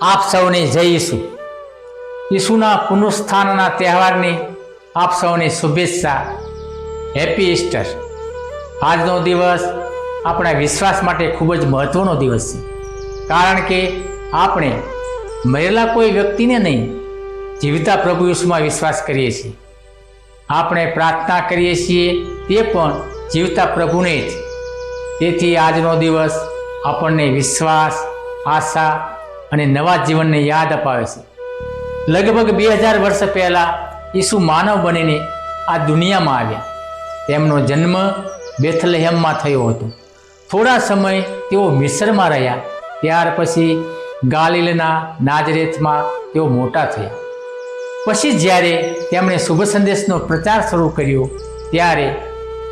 આપ સૌને જય ઈસુ. ઈસુના પુનરુત્થાનના તહેવારની આપ સૌને શુભેચ્છા. Happy Easter. આજનો દિવસ આપણા વિશ્વાસ માટે ખૂબ જ મહત્વનો દિવસ છે, કારણ કે આપણે મરેલા કોઈ વ્યક્તિને નહીં, જીવતા પ્રભુ ઈસુમાં વિશ્વાસ કરીએ છીએ. આપણે પ્રાર્થના કરીએ છીએ તે પણ જીવતા પ્રભુને જ. તેથી આજનો દિવસ આપણને વિશ્વાસ, આશા અને નવા જીવનને યાદ અપાવે છે. લગભગ 2000 વર્ષ પહેલાં ઈસુ માનવ બનીને આ દુનિયામાં આવ્યા. તેમનો જન્મ બેથલેહેમમાં થયો હતો. થોડા સમય તેઓ મિસ્રમાં રહ્યા. ત્યાર પછી ગાલિલના નાઝરેથમાં તેઓ મોટા થયા. પછી જ્યારે તેમણે શુભ સંદેશનો પ્રચાર શરૂ કર્યો ત્યારે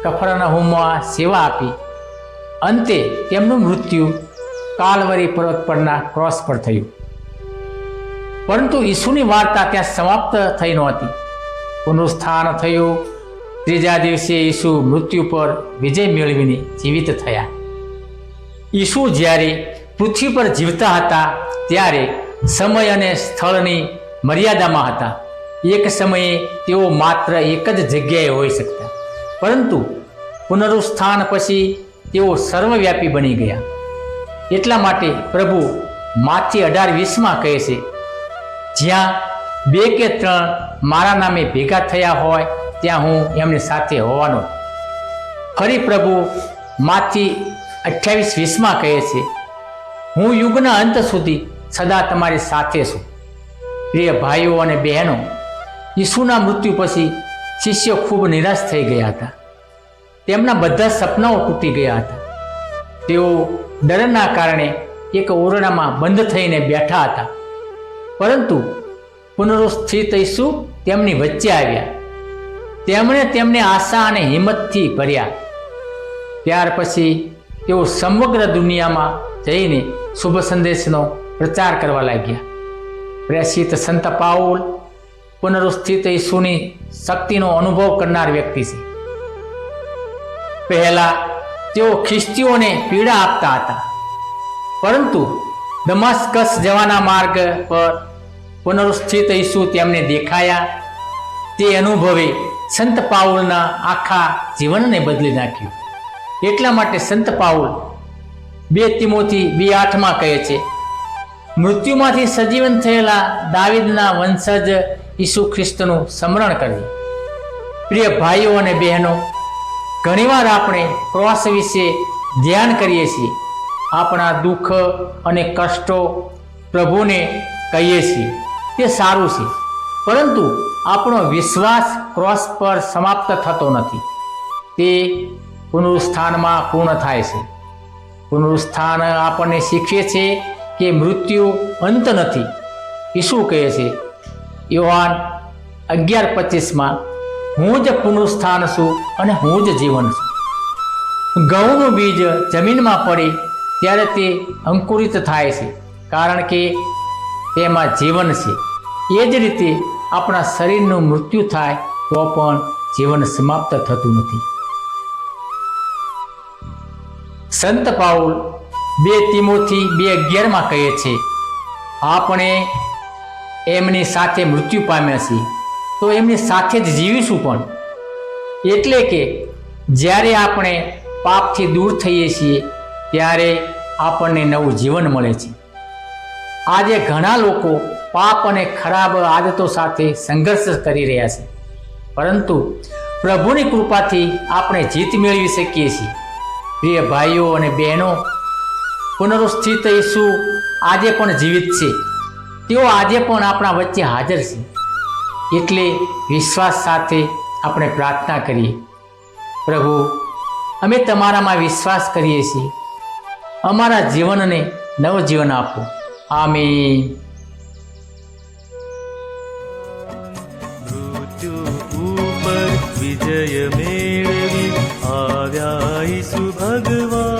કફરનહૂમમાં સેવા આપી. અંતે તેમનું મૃત્યુ કાલવરી પર્વત પરના ક્રોસ પર થયું. પરંતુ ઈસુની વાર્તા ત્યાં સમાપ્ત થઈ નહોતી. પુનરુત્થાન થયું. ત્રીજા દિવસે ઈસુ મૃત્યુ પર વિજય મેળવીને જીવિત થયા. ઈસુ જ્યારે પૃથ્વી પર જીવતા હતા ત્યારે સમય અને સ્થળની મર્યાદામાં હતા. એક સમયે તેઓ માત્ર એક જ જગ્યાએ હોઈ શકતા, પરંતુ પુનરુત્થાન પછી તેઓ સર્વવ્યાપી બની ગયા. એટલા માટે પ્રભુ માથી 18:20 કહે છે, જ્યાં 2 કે 3 મારા નામે ભેગા થયા હોય ત્યાં હું એમની સાથે હોવાનો. ફરી પ્રભુ માથી 28:20 કહે છે, હું યુગના અંત સુધી સદા તમારી સાથે છું. પ્રિય ભાઈઓ અને બહેનો, ઈસુના મૃત્યુ પછી શિષ્યો ખૂબ નિરાશ થઈ ગયા હતા. તેમના બધા સપનાઓ તૂટી ગયા હતા. તેઓ ડરના કારણે એક ઓરડામાં બંધ થઈને બેઠા હતા. પરંતુ પુનરુત્થિત ઈસુ તેમની વચ્ચે આવ્યા. તેમણે તેમને આશા અને હિંમતથી ભર્યા. ત્યાર પછી તેઓ સમગ્ર દુનિયામાં જઈને શુભ સંદેશનો પ્રચાર કરવા લાગ્યા. પ્રેષિત સંત પાઉલ પુનરુત્થિત ઈસુની શક્તિનો અનુભવ કરનાર વ્યક્તિ છે. પહેલા તેઓ ખ્રિસ્તીઓને પીડા આપતા હતા, પરંતુ દમાસ્કસ જવાના માર્ગ પર પુનરુત્થિત ઈસુ તેમને દેખાયા. તે અનુભવે સંત પાઉલના આખા જીવનને બદલી નાખ્યું. એટલા માટે સંત પાઉલ 2 તિમોથી 2:8 કહે છે, મૃત્યુમાંથી સજીવન થયેલા દાવીદના વંશજ ઈસુ ખ્રિસ્તનું સ્મરણ કરવું. પ્રિય ભાઈઓ અને બહેનો, ઘણીવાર આપણે ક્રોસ વિશે ધ્યાન કરીએ છીએ. આપણા દુઃખ અને કષ્ટો પ્રભુને કહીએ છીએ, તે સારું છે, પરંતુ આપણો વિશ્વાસ ક્રોસ પર સમાપ્ત થતો નથી. તે પુનરુત્થાનમાં પૂર્ણ થાય છે. પુનરુત્થાન આપણને શીખવે છે કે મૃત્યુ અંત નથી. ઈસુ કહે છે યોહાન 11:25, હું જ પુનરુત્થાન છું અને હું જ જીવન છું. ઘઉંનું બીજ જમીનમાં પડે ત્યારે તે અંકુરિત થાય છે, કારણ કે તેમાં જીવન છે. એ જ રીતે આપણા શરીરનું મૃત્યુ થાય તો પણ જીવન સમાપ્ત થતું નથી. સંત પાઉલ 2 તિમોથી 2:11 કહે છે, આપણે એમની સાથે મૃત્યુ પામ્યા છીએ તો એમની સાથે જ જીવીશું પણ. એટલે કે જ્યારે આપણે પાપથી દૂર થઈએ છીએ ત્યારે આપણને નવું જીવન મળે છે. આજે ઘણા લોકો પાપ અને ખરાબ આદતો સાથે સંઘર્ષ કરી રહ્યા છે, પરંતુ પ્રભુની કૃપાથી આપણે જીત મેળવી શકીએ છીએ. પ્રિય ભાઈઓ અને બહેનો, પુનરુત્થિત ઈસુ આજે પણ જીવિત છે. તેઓ આજે પણ આપણા વચ્ચે હાજર છે. એટલે વિશ્વાસ સાથે આપણે પ્રાર્થના કરીએ, પ્રભુ, અમે તમારામાં વિશ્વાસ કરીએ છીએ. અમારા જીવનને નવજીવન આપો. આમીન. મૃત્યુ ઉપર વિજય મેળવી આવ્યા ઈસુ ભગવાન.